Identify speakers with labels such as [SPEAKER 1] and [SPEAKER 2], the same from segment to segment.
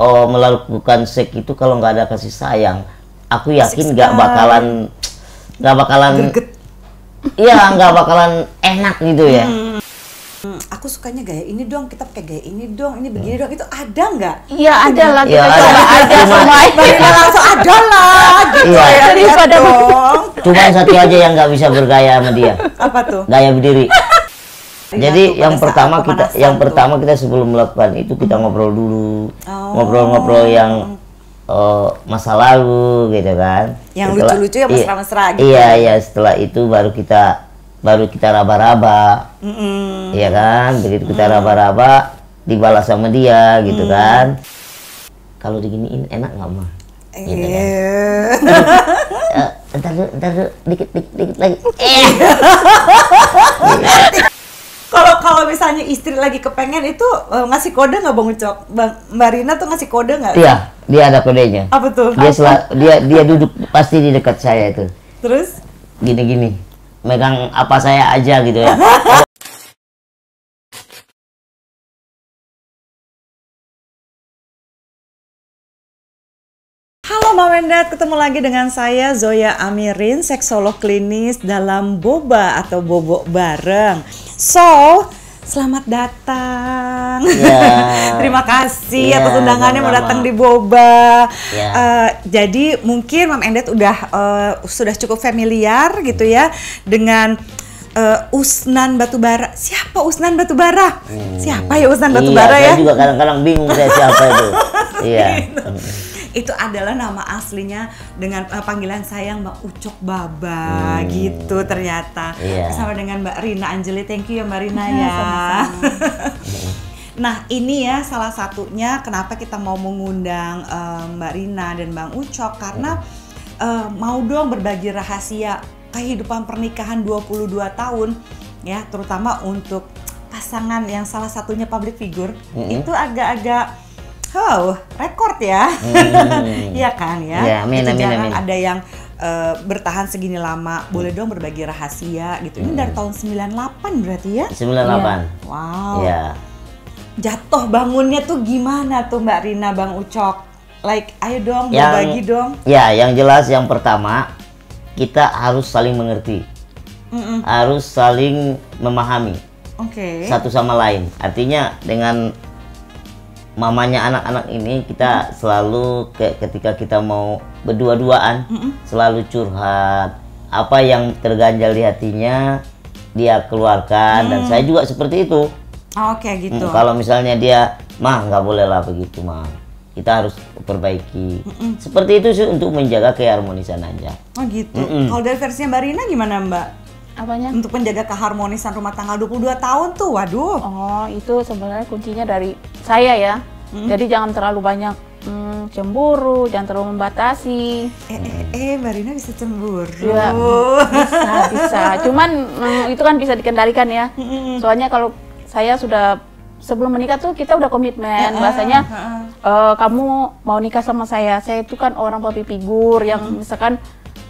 [SPEAKER 1] melakukan seks itu kalau nggak ada kasih sayang, aku yakin nggak bakalan iya, nggak bakalan enak gitu ya.
[SPEAKER 2] Aku sukanya gaya ini dong, kita pakai gaya ini dong, ini begini dong, itu ada nggak?
[SPEAKER 3] Iya ada lah,
[SPEAKER 1] Ya,
[SPEAKER 3] kita coba aja semua.
[SPEAKER 2] Marina langsung ada lah, gitu
[SPEAKER 1] Iya.
[SPEAKER 2] ya,
[SPEAKER 3] Daripada
[SPEAKER 2] dong.
[SPEAKER 1] Cuma satu aja yang nggak bisa bergaya sama dia,
[SPEAKER 2] Apa tuh?
[SPEAKER 1] gaya berdiri. Jadi
[SPEAKER 2] tuh, pada saat pemanasan
[SPEAKER 1] kita sebelum melakukan itu kita ngobrol dulu, ngobrol-ngobrol yang masa lalu gitu kan.
[SPEAKER 2] Yang lucu-lucu ya, mesra-mesra gitu.
[SPEAKER 1] Iya, setelah itu baru kita raba-raba. Iya kan, begitu kita raba-raba dibalas sama dia gitu kan. Kalau diginiin enak nggak mah? Gitu kan. Ntar dulu, dikit lagi.
[SPEAKER 2] Kalau misalnya istri lagi kepengen itu ngasih kode nggak Bang Ucok? Mbak Rina tuh ngasih kode nggak?
[SPEAKER 1] Iya, dia ada kodenya.
[SPEAKER 2] Apa tuh?
[SPEAKER 1] Dia duduk pasti di dekat saya itu.
[SPEAKER 2] Terus?
[SPEAKER 1] Gini, megang apa saya aja gitu ya.
[SPEAKER 2] Halo Mama and Dad, ketemu lagi dengan saya Zoya Amirin, seksolog klinis dalam Boba atau Bobo Bareng. So, selamat datang. Terima kasih atas undangannya mau datang di Boba. Jadi mungkin Mama and Dad sudah cukup familiar gitu ya dengan Usnan Batubara. Siapa Usnan Batubara? Siapa ya Usnan Batubara ya?
[SPEAKER 1] Saya juga kadang-kadang bingung saya siapa itu. Iya.
[SPEAKER 2] Itu adalah nama aslinya dengan panggilan sayang Mbak Ucok Baba gitu ternyata. Bersama dengan Mbak Rina Anjeli. Thank you ya Mbak Rina ya. Nah ini ya salah satunya kenapa kita mau mengundang Mbak Rina dan Bang Ucok karena mau dong berbagi rahasia kehidupan pernikahan 22 tahun ya, terutama untuk pasangan yang salah satunya public figure. Itu agak-agak rekor ya. Iya kan ya.
[SPEAKER 1] Ya, amin.
[SPEAKER 2] Ada yang bertahan segini lama. Boleh dong berbagi rahasia gitu. Ini dari tahun 98 berarti ya?
[SPEAKER 1] 98.
[SPEAKER 2] Wow.
[SPEAKER 1] Ya.
[SPEAKER 2] Jatuh bangunnya tuh gimana tuh Mbak Rina, Bang Ucok? Like, ayo dong berbagi dong.
[SPEAKER 1] Ya, yang jelas yang pertama kita harus saling mengerti. Harus saling memahami. Satu sama lain. Artinya dengan mamanya anak-anak ini kita selalu ketika kita mau berdua-duaan selalu curhat apa yang terganjal di hatinya dia keluarkan dan saya juga seperti itu.
[SPEAKER 2] Gitu.
[SPEAKER 1] Kalau misalnya dia mah nggak boleh lah begitu mah, kita harus perbaiki. Seperti itu sih untuk menjaga keharmonisan aja.
[SPEAKER 2] Gitu. Kalau dari versinya Mbak Rina gimana Mbak?
[SPEAKER 3] Apanya?
[SPEAKER 2] Untuk menjaga keharmonisan rumah tangga 22 tahun tuh, waduh.
[SPEAKER 3] Oh, itu sebenarnya kuncinya dari saya ya. Jadi jangan terlalu banyak cemburu, jangan terlalu membatasi.
[SPEAKER 2] Mbak Rina bisa cemburu.
[SPEAKER 3] Ya, bisa. Cuman itu kan bisa dikendalikan ya. Soalnya kalau saya sudah sebelum menikah tuh kita udah komitmen. Bahasanya kamu mau nikah sama saya itu kan orang public figure yang misalkan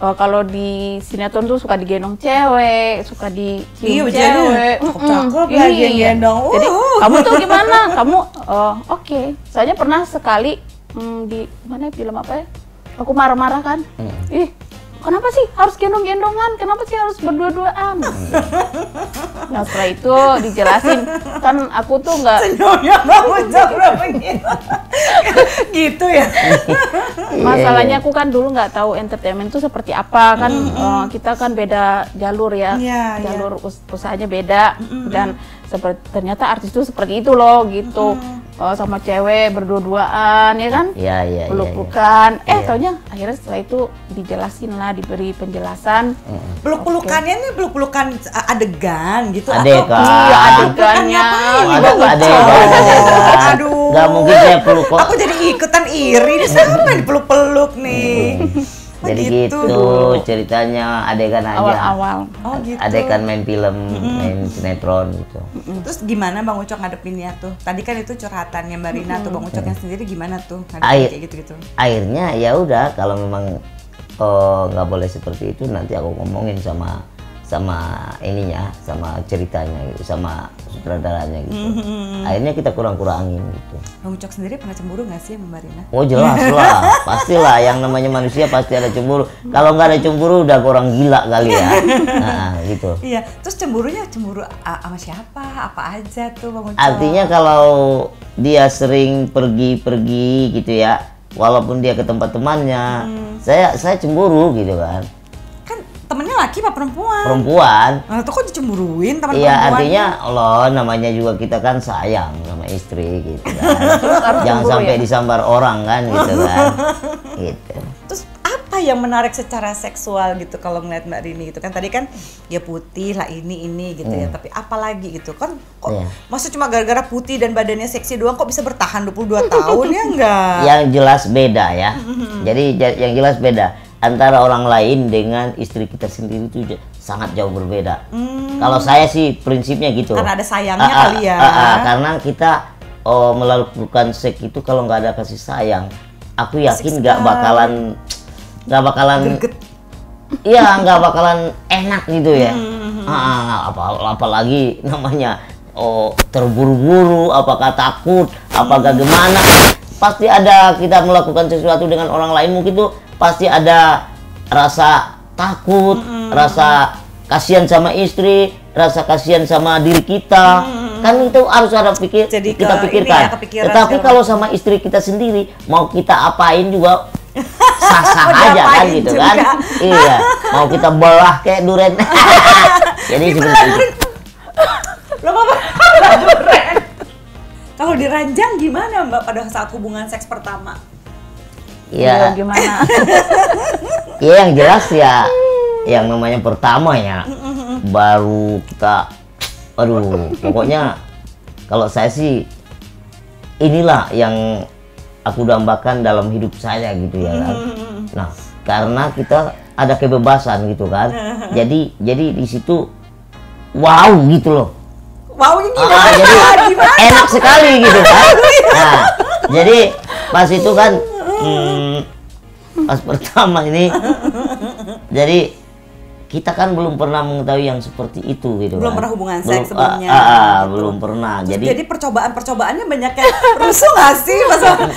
[SPEAKER 3] kalau di sinetron tuh suka digendong cewek, suka dicium cewek.
[SPEAKER 2] Cakep lagi yang gendong.
[SPEAKER 3] Jadi kamu tuh gimana? Kamu oke. Soalnya pernah sekali di mana film apa ya? Aku marah-marah kan. Ih, kenapa sih harus gendong-gendongan? Kenapa sih harus berdua-duaan? Nah setelah itu dijelasin, kan aku tuh nggak.
[SPEAKER 2] Senyumnya bangun berapa gitu ya.
[SPEAKER 3] Masalahnya aku kan dulu nggak tahu entertainment itu seperti apa kan. Kita kan beda jalur ya. Jalur usahanya beda dan ternyata artis itu seperti itu loh gitu. Sama cewek berdua-duaan ya kan. Peluk-pelukan. Taunya akhirnya setelah itu dijelasin lah, diberi penjelasan.
[SPEAKER 2] Peluk-pelukannya nih peluk-pelukan adegan gitu
[SPEAKER 1] adegan.
[SPEAKER 2] Iya, adegannya.
[SPEAKER 1] Aduh. Gak mungkin saya peluk kok.
[SPEAKER 2] Aku jadi ikutan iri nih, siapa yang dipeluk-peluk nih.
[SPEAKER 1] Jadi gitu ceritanya adegan aja.
[SPEAKER 3] Awal-awal.
[SPEAKER 2] Gitu.
[SPEAKER 1] Adegan main film, main sinetron gitu.
[SPEAKER 2] Terus gimana Bang Ucok ngadepinnya tuh? Tadi kan itu curhatannya Mbak Rina tuh, Bang Ucoknya sendiri gimana tuh? Kayak gitu-gitu.
[SPEAKER 1] Akhirnya ya udah kalau memang nggak boleh seperti itu nanti aku ngomongin sama sama ininya, sama ceritanya gitu, sama sutradaranya gitu. Akhirnya kita kurang-kurangin gitu.
[SPEAKER 2] Bang Ucok sendiri pernah cemburu nggak sih sama Mbak Rina?
[SPEAKER 1] Oh jelas lah, pastilah, yang namanya manusia pasti ada cemburu. Kalau nggak ada cemburu udah orang gila kali ya. Nah, gitu.
[SPEAKER 2] Iya, terus cemburunya cemburu sama siapa? Apa aja tuh Bang Ucok?
[SPEAKER 1] Artinya kalau dia sering pergi-pergi gitu ya, walaupun dia ke tempat temannya, saya cemburu gitu kan.
[SPEAKER 2] Temennya laki apa perempuan?
[SPEAKER 1] Perempuan.
[SPEAKER 2] Nah, itu kok dicemburuin teman perempuan?
[SPEAKER 1] Iya, artinya Allah, namanya juga kita kan sayang sama istri gitu kan. Jangan sampai disambar orang kan gitu kan. Gitu.
[SPEAKER 2] Terus apa yang menarik secara seksual gitu kalau ngeliat Mbak Rini gitu kan? Tadi kan ya putih lah ini gitu ya, tapi apa lagi gitu kan? Kok maksud cuma gara-gara putih dan badannya seksi doang kok bisa bertahan 22 tahun ya enggak?
[SPEAKER 1] Yang jelas beda ya. Jadi yang jelas beda antara orang lain dengan istri kita sendiri itu sangat jauh berbeda. Kalau saya sih prinsipnya gitu.
[SPEAKER 2] Karena ada sayangnya kali ya.
[SPEAKER 1] Karena kita melakukan seks itu kalau nggak ada kasih sayang, aku yakin nggak bakalan iya, nggak bakalan enak gitu ya. Apalagi namanya terburu-buru, apakah takut, apakah gimana, pasti ada kita melakukan sesuatu dengan orang lain, mungkin tuh pasti ada rasa takut, rasa kasihan sama istri, rasa kasihan sama diri kita. Kan itu harus ada kita pikirkan. Ya, tetapi kalau sama istri kita sendiri, mau kita apain juga sah-sah aja kan gitu juga. Kan. Iya, mau kita belah kayak duren. Jadi seperti itu.
[SPEAKER 2] Kalau diranjang gimana Mbak pada saat hubungan seks pertama?
[SPEAKER 1] Ya
[SPEAKER 3] gimana?
[SPEAKER 1] Ya yang jelas ya, yang namanya pertama ya, baru kita, pokoknya kalau saya sih inilah yang aku dambakan dalam hidup saya gitu ya kan. Nah, karena kita ada kebebasan gitu kan, jadi di situ wow gitu loh.
[SPEAKER 2] Wow ini gimana?
[SPEAKER 1] Jadi enak sekali gitu kan. Nah, jadi pas itu kan pas pertama ini, jadi kita kan belum pernah mengetahui yang seperti itu gitu.
[SPEAKER 2] Belum pernah hubungan seks sebelumnya.
[SPEAKER 1] Gitu. Belum pernah.
[SPEAKER 2] Jadi percobaannya banyak yang rusuh nggak sih?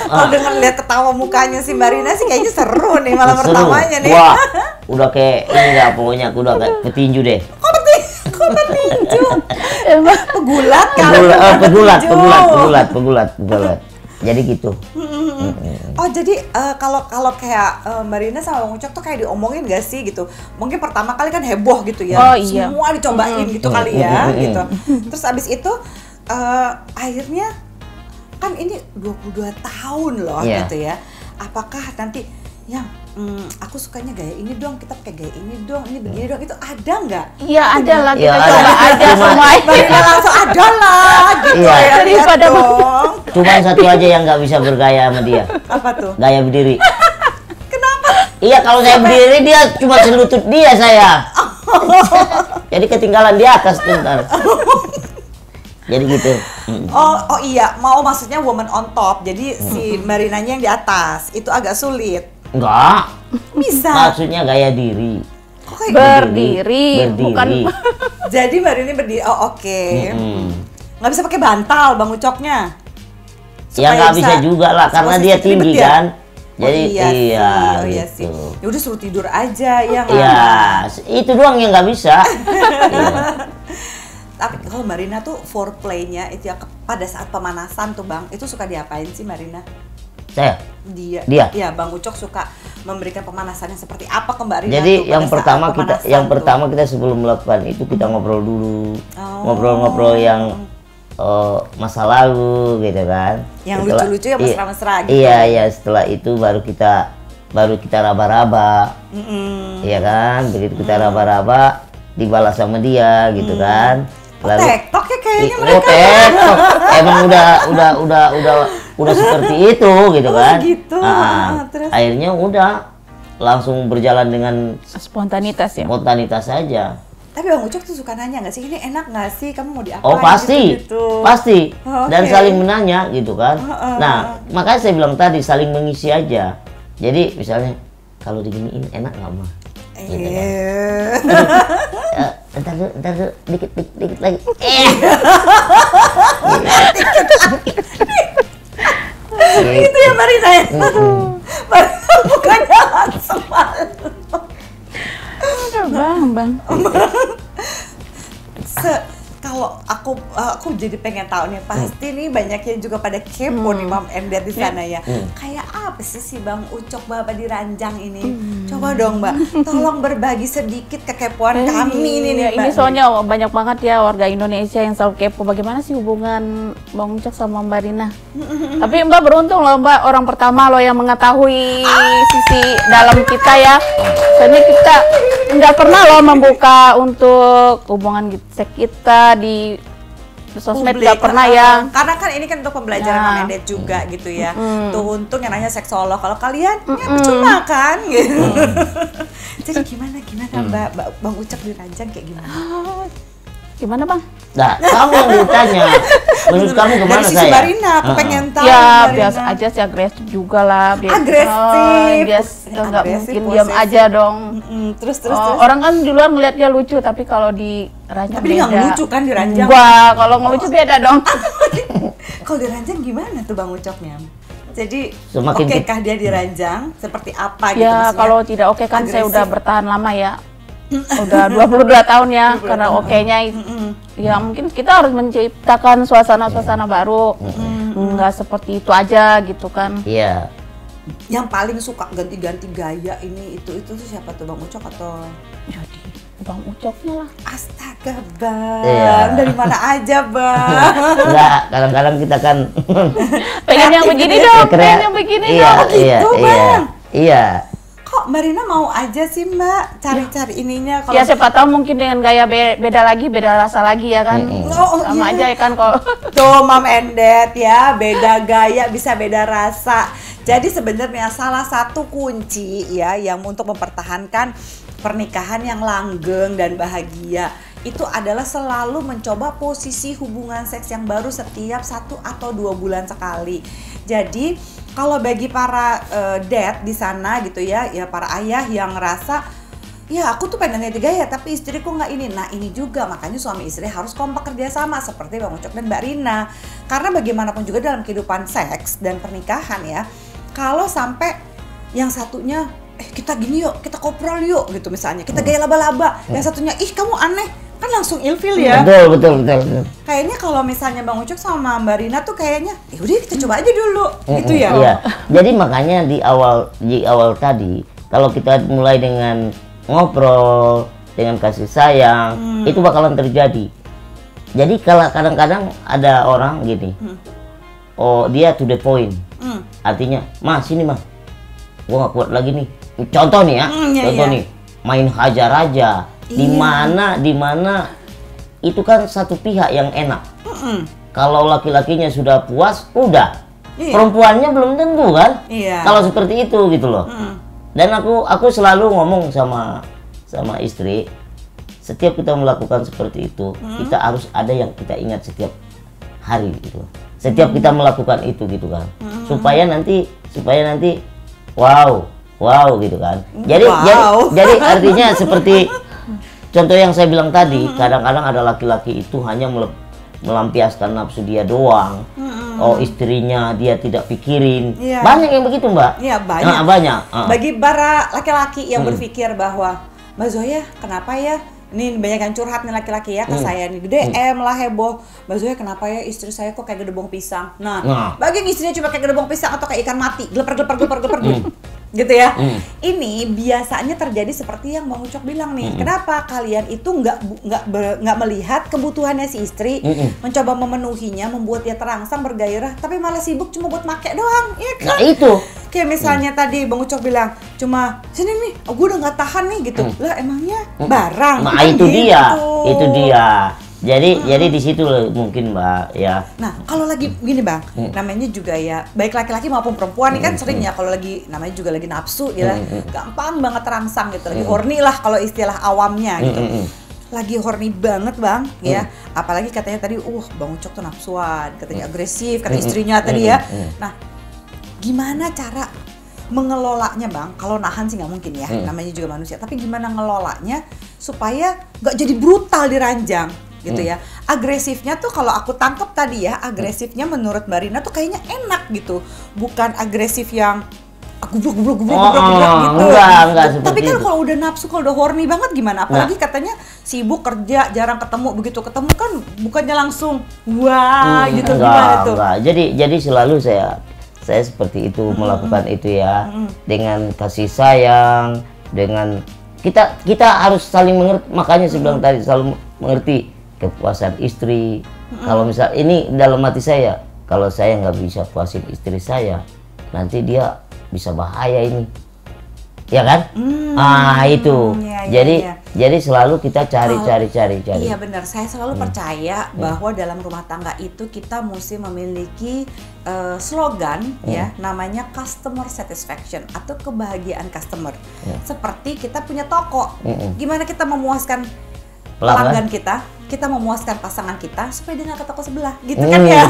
[SPEAKER 2] Kalau dengan lihat ketawa mukanya si Mbak Rina sih kayaknya seru nih malam pertamanya nih.
[SPEAKER 1] Wah, udah kayak ini nggak, pokoknya aku udah kayak petinju deh.
[SPEAKER 2] Kok petinju? Pegulat kan?
[SPEAKER 1] Pegulat. Jadi gitu.
[SPEAKER 2] Oh jadi kalau kayak Mbak Rina sama Bang Ucok tuh kayak diomongin gak sih gitu? Mungkin pertama kali kan heboh gitu ya,
[SPEAKER 3] iya.
[SPEAKER 2] Semua dicobain gitu kali ya, gitu. Terus abis itu akhirnya kan ini 22 tahun loh gitu ya. Apakah nanti yang aku sukanya gaya ini dong, kita pakai gaya ini dong, ini begini dong, itu ada nggak?
[SPEAKER 3] Iya ada lah, kita
[SPEAKER 1] coba
[SPEAKER 3] aja semuanya.
[SPEAKER 2] Langsung ada lah gitu ya.
[SPEAKER 3] Daripada
[SPEAKER 1] Cuma satu aja yang nggak bisa bergaya sama dia.
[SPEAKER 2] Apa tuh?
[SPEAKER 1] Gaya berdiri.
[SPEAKER 2] Kenapa?
[SPEAKER 1] Iya, kalau saya berdiri dia cuma selutut dia saya. Jadi ketinggalan di atas tuh ntar. Jadi gitu.
[SPEAKER 2] Oh iya, maksudnya woman on top. Jadi si Mbak Rinanya yang di atas itu agak sulit.
[SPEAKER 1] Enggak.
[SPEAKER 2] Bisa.
[SPEAKER 1] Maksudnya gaya diri.
[SPEAKER 3] Berdiri. Bukan.
[SPEAKER 2] Jadi Mbak Rini berdiri. Oh oke. Nggak bisa pakai bantal Bang Ucoknya.
[SPEAKER 1] Ya nggak bisa juga lah, karena dia tinggi kan. Jadi
[SPEAKER 2] iya sih. Ya udah suruh tidur aja ya.
[SPEAKER 1] Iya, itu doang yang nggak bisa.
[SPEAKER 2] Tapi kalau Mbak Rina tuh foreplay-nya itu ya pada saat pemanasan tuh Bang, itu suka diapain sih Mbak Rina?
[SPEAKER 1] Saya?
[SPEAKER 2] Dia? Ya Bang Ucok suka memberikan pemanasan yang seperti apa ke Mbak Rina?
[SPEAKER 1] Jadi yang pertama kita sebelum melakukan itu kita ngobrol dulu, ngobrol-ngobrol yang masa lalu gitu kan.
[SPEAKER 2] Yang lucu-lucu ya mesra-mesra gitu.
[SPEAKER 1] Iya, setelah itu baru kita raba-raba. Iya kan, begitu kita raba-raba dibalas sama dia gitu kan.
[SPEAKER 2] Lalu TikTok ya kayaknya mereka.
[SPEAKER 1] TikTok. Emang udah seperti itu gitu kan.
[SPEAKER 2] Gitu.
[SPEAKER 1] Terus akhirnya udah langsung berjalan dengan
[SPEAKER 3] spontanitas ya.
[SPEAKER 1] Spontanitas saja.
[SPEAKER 2] Tapi Bang Ucok tuh suka nanya nggak sih, ini enak nggak sih, kamu mau diapain?
[SPEAKER 1] Oh pasti,
[SPEAKER 2] gitu.
[SPEAKER 1] Pasti. Dan saling menanya gitu kan. Nah makanya saya bilang tadi saling mengisi aja. Jadi misalnya kalau diginiin enak nggak mah? gitu kan. Ntar dulu, dikit lagi.
[SPEAKER 2] Itu ya Marina ya. Marina bukannya langsung malu.
[SPEAKER 3] Bang.
[SPEAKER 2] Kalau aku jadi pengen tahu nih, pasti nih banyak yang juga pada kepo nih Mam and Dad di sana ya. Kayak apa sih Bang Ucok Baba di Ranjang ini? Coba dong Mbak, tolong berbagi sedikit kekepoan kami ini nih Mbak.
[SPEAKER 3] Ini soalnya banyak banget ya warga Indonesia yang selalu kepo bagaimana sih hubungan Bang Ucok sama Mbak Rina. Tapi Mbak beruntung loh Mbak, orang pertama loh yang mengetahui sisi dalam kita ya. Soalnya kita nggak pernah loh membuka untuk hubungan kita di sosmed, nggak pernah ya.
[SPEAKER 2] Karena kan ini kan untuk pembelajaran Mom and Dad juga gitu ya. Tuh untung yang nanya seksolog. Kalau kalian ya percuma kan gitu. Jadi gimana Mbak Bang Ucok di Ranjang kayak gimana?
[SPEAKER 3] Gimana Bang?
[SPEAKER 1] Nah, kamu yang ditanya. Menurut kamu gimana
[SPEAKER 2] dari sisi
[SPEAKER 1] saya?
[SPEAKER 2] Marina, aku pengen tahu.
[SPEAKER 3] Ya
[SPEAKER 2] Marina.
[SPEAKER 3] biasa aja sih, agresif juga lah.
[SPEAKER 2] Agresif.
[SPEAKER 3] Nggak mungkin diam aja dong.
[SPEAKER 2] Terus.
[SPEAKER 3] Orang kan di luar ngeliat dia lucu, tapi kalau di Ranjang
[SPEAKER 2] tapi dia nggak lucu kan di Ranjang?
[SPEAKER 3] Wah, kalau ngelucu beda dong.
[SPEAKER 2] Kalau di Ranjang gimana tuh Bang Ucoknya? Jadi
[SPEAKER 1] Semakin
[SPEAKER 2] oke-kah dia di Ranjang? Seperti apa gitu
[SPEAKER 3] Ya
[SPEAKER 2] maksudnya?
[SPEAKER 3] kalau tidak oke kan saya
[SPEAKER 2] agresif.
[SPEAKER 3] udah bertahan lama ya. Udah 22 tahun ya, karena oke-nya ya mungkin kita harus menciptakan suasana-suasana baru. Nggak seperti itu aja gitu kan.
[SPEAKER 1] Iya.
[SPEAKER 2] Yang paling suka ganti-ganti gaya ini itu tuh siapa tuh Bang Ucok atau?
[SPEAKER 3] Jadi Bang Ucoknya lah.
[SPEAKER 2] Astaga Bang,
[SPEAKER 1] Iya.
[SPEAKER 2] dari mana aja Bang?
[SPEAKER 1] Enggak, kadang-kadang kita kan
[SPEAKER 3] Pengen yang begini dong, pengen yang begini dong.
[SPEAKER 2] gitu, Bang.
[SPEAKER 1] Iya.
[SPEAKER 2] Kok Marina mau aja sih Mbak cari-cari ininya? Kalau
[SPEAKER 3] Ya siapa tahu mungkin dengan gaya beda lagi, beda rasa lagi ya kan. Sama aja ya kan kalau
[SPEAKER 2] tuh Mom and Dad ya, beda gaya bisa beda rasa. Jadi sebenarnya salah satu kunci ya yang untuk mempertahankan pernikahan yang langgeng dan bahagia itu adalah selalu mencoba posisi hubungan seks yang baru setiap 1 atau 2 bulan sekali. Jadi kalau bagi para dad di sana gitu ya para ayah yang ngerasa ya aku tuh pengen ganti gaya tapi istriku nggak ini. Nah ini juga makanya suami istri harus kompak kerjasama seperti Bang Ucok dan Mbak Rina. Karena bagaimanapun juga dalam kehidupan seks dan pernikahan ya, kalau sampai yang satunya kita gini yuk, kita koprol yuk gitu misalnya, kita gaya laba-laba, yang satunya ih kamu aneh, kan langsung ilfil ya.
[SPEAKER 1] Betul.
[SPEAKER 2] Kayaknya kalau misalnya Bang Ucok sama Mbak Rina tuh kayaknya udah kita coba aja dulu gitu ya.
[SPEAKER 1] Iya. Jadi makanya di awal tadi kalau kita mulai dengan ngobrol, dengan kasih sayang, itu bakalan terjadi. Jadi kalau kadang-kadang ada orang gini, oh dia to the point, artinya, mas sini mas, gua nggak kuat lagi nih. Contoh nih ya, contoh nih, main hajar aja, di mana itu kan satu pihak yang enak. Kalau laki-lakinya sudah puas, udah, perempuannya belum tentu kan. Kalau seperti itu gitu loh. Dan aku selalu ngomong sama istri. Setiap kita melakukan seperti itu, kita harus ada yang kita ingat setiap hari gitu. Setiap kita melakukan itu gitu kan. Supaya nanti wow gitu kan. Jadi artinya seperti contoh yang saya bilang tadi, kadang-kadang ada laki-laki itu hanya melampiaskan nafsu dia doang. Oh istrinya dia tidak pikirin. Banyak yang begitu Mbak.
[SPEAKER 2] Iya banyak.
[SPEAKER 1] Banyak.
[SPEAKER 2] Bagi para laki-laki yang berpikir bahwa Mbak Zoya kenapa ya? Ini banyak yang curhat nih laki-laki ya ke saya nih, DM lah heboh. Mbak Zoya kenapa ya istri saya kok kayak gedebong pisang? Nah. Bagi yang istrinya cuma kayak gedebong pisang atau kayak ikan mati, gelepar gitu ya. Ini biasanya terjadi seperti yang Bang Ucok bilang nih. Kenapa kalian itu nggak melihat kebutuhannya si istri, mencoba memenuhinya, membuat dia terangsang bergairah, tapi malah sibuk cuma buat make doang, ya kan?
[SPEAKER 1] Nah itu.
[SPEAKER 2] Kayak misalnya tadi Bang Ucok bilang, cuma sini nih, gue udah nggak tahan nih gitu. Lah emangnya barang.
[SPEAKER 1] Nah itu gitu. dia. Jadi di situ mungkin Mbak ya.
[SPEAKER 2] Nah kalau lagi gini Bang, namanya juga ya baik laki-laki maupun perempuan nih kan sering ya kalau lagi namanya juga lagi nafsu ya, gampang banget terangsang gitu, lagi horny lah kalau istilah awamnya gitu. Lagi horny banget Bang ya, apalagi katanya tadi Bang Ucok tuh nafsuan, katanya agresif, kata istrinya tadi ya. Nah gimana cara mengelolanya Bang? Kalau nahan sih nggak mungkin ya, namanya juga manusia. Tapi gimana ngelolanya supaya nggak jadi brutal di ranjang gitu ya. Agresifnya tuh kalau aku tangkap tadi ya, agresifnya menurut Mbak Rina tuh kayaknya enak gitu. Bukan agresif yang gublok gitu.
[SPEAKER 1] Enggak,
[SPEAKER 2] tapi kan kalau udah nafsu, kalau udah horny banget gimana? Apalagi katanya sibuk kerja, jarang ketemu, begitu ketemu kan bukannya langsung wah gitu, gimana tuh?
[SPEAKER 1] Enggak. Jadi selalu saya seperti itu, melakukan itu ya, dengan kasih sayang, dengan kita harus saling mengerti. Makanya saya bilang tadi, selalu mengerti kepuasan istri. Kalau misal ini dalam hati saya, kalau saya nggak bisa puasin istri saya, nanti dia bisa bahaya ini, ya kan? Itu. Jadi selalu kita cari.
[SPEAKER 2] Iya benar. Saya selalu percaya bahwa dalam rumah tangga itu kita mesti memiliki slogan ya, namanya customer satisfaction atau kebahagiaan customer. Seperti kita punya toko, gimana kita memuaskan pelanggan kita memuaskan pasangan kita supaya dia nggak ke toko sebelah, gitu kan ya?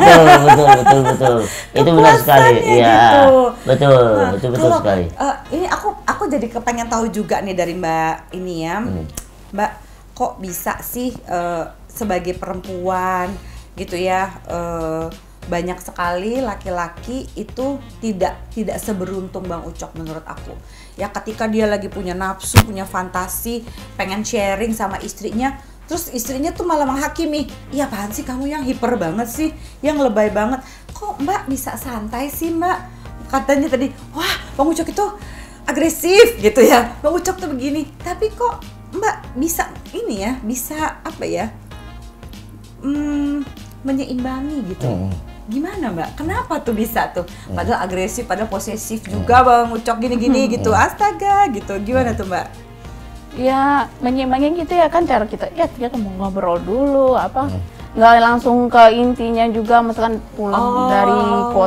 [SPEAKER 1] Betul. Itu benar sekali, ya. Gitu. Betul sekali.
[SPEAKER 2] Ini aku jadi kepengen tahu juga nih dari Mbak ini ya, Mbak, kok bisa sih sebagai perempuan gitu ya, banyak sekali laki-laki itu tidak seberuntung Bang Ucok menurut aku. Ya ketika dia lagi punya nafsu, punya fantasi, pengen sharing sama istrinya, terus istrinya tuh malah menghakimi, iya apaan sih kamu yang hiper banget sih, yang lebay banget, kok Mbak bisa santai sih Mbak, katanya tadi, wah Bang Ucok itu agresif gitu ya, Bang Ucok tuh begini, tapi kok Mbak bisa ini ya, bisa apa ya, menyeimbangi gitu. Gimana Mbak? Kenapa tuh bisa tuh? Padahal agresif, padahal posesif juga Bang Ucok gini-gini gitu. Astaga gitu. Gimana tuh Mbak?
[SPEAKER 3] Ya menyeimbangi gitu ya kan cara kita. Ya kita mau ngobrol dulu apa. Nggak langsung ke intinya juga, misalkan pulang dari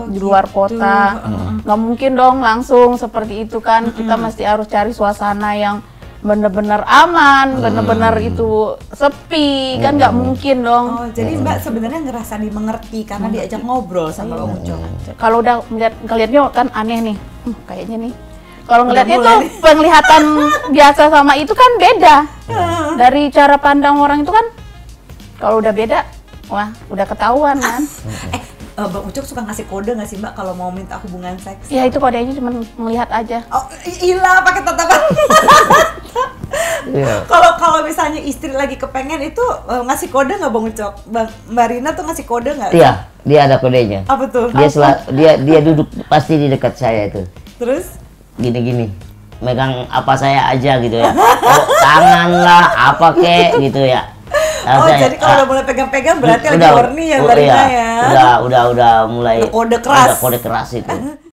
[SPEAKER 3] di luar kota. Nggak mungkin dong langsung seperti itu kan. Kita mesti harus cari suasana yang bener-bener aman, bener-bener itu sepi, kan nggak mungkin dong.
[SPEAKER 2] Jadi Mbak sebenarnya ngerasa dimengerti karena diajak ngobrol sama Bang Ucok.
[SPEAKER 3] Kalau udah ngeliatnya kan aneh nih, kayaknya nih. Kalau ngeliatnya tuh penglihatan biasa sama itu kan beda. Dari cara pandang orang itu kan, kalau udah beda, wah udah ketahuan kan.
[SPEAKER 2] Bang Ucok suka ngasih kode nggak sih Mbak kalau mau minta hubungan seks?
[SPEAKER 3] Ya itu kodenya cuma melihat aja.
[SPEAKER 2] Oh ilah pakai tatapan. Kalau misalnya istri lagi kepengen itu ngasih kode nggak Bang Ucok? Mbak Rina tuh ngasih kode nggak?
[SPEAKER 1] Iya, dia ada kodenya.
[SPEAKER 2] Apa tuh?
[SPEAKER 1] Dia duduk pasti di dekat saya itu.
[SPEAKER 2] Terus?
[SPEAKER 1] Gini, megang apa saya aja gitu ya. Tangan lah, apa kek gitu ya.
[SPEAKER 2] Jadi kalau udah mulai pegang-pegang berarti lagi horny ya Mbak Rina ya?
[SPEAKER 1] Udah mulai
[SPEAKER 2] kode keras.
[SPEAKER 1] Kode keras itu.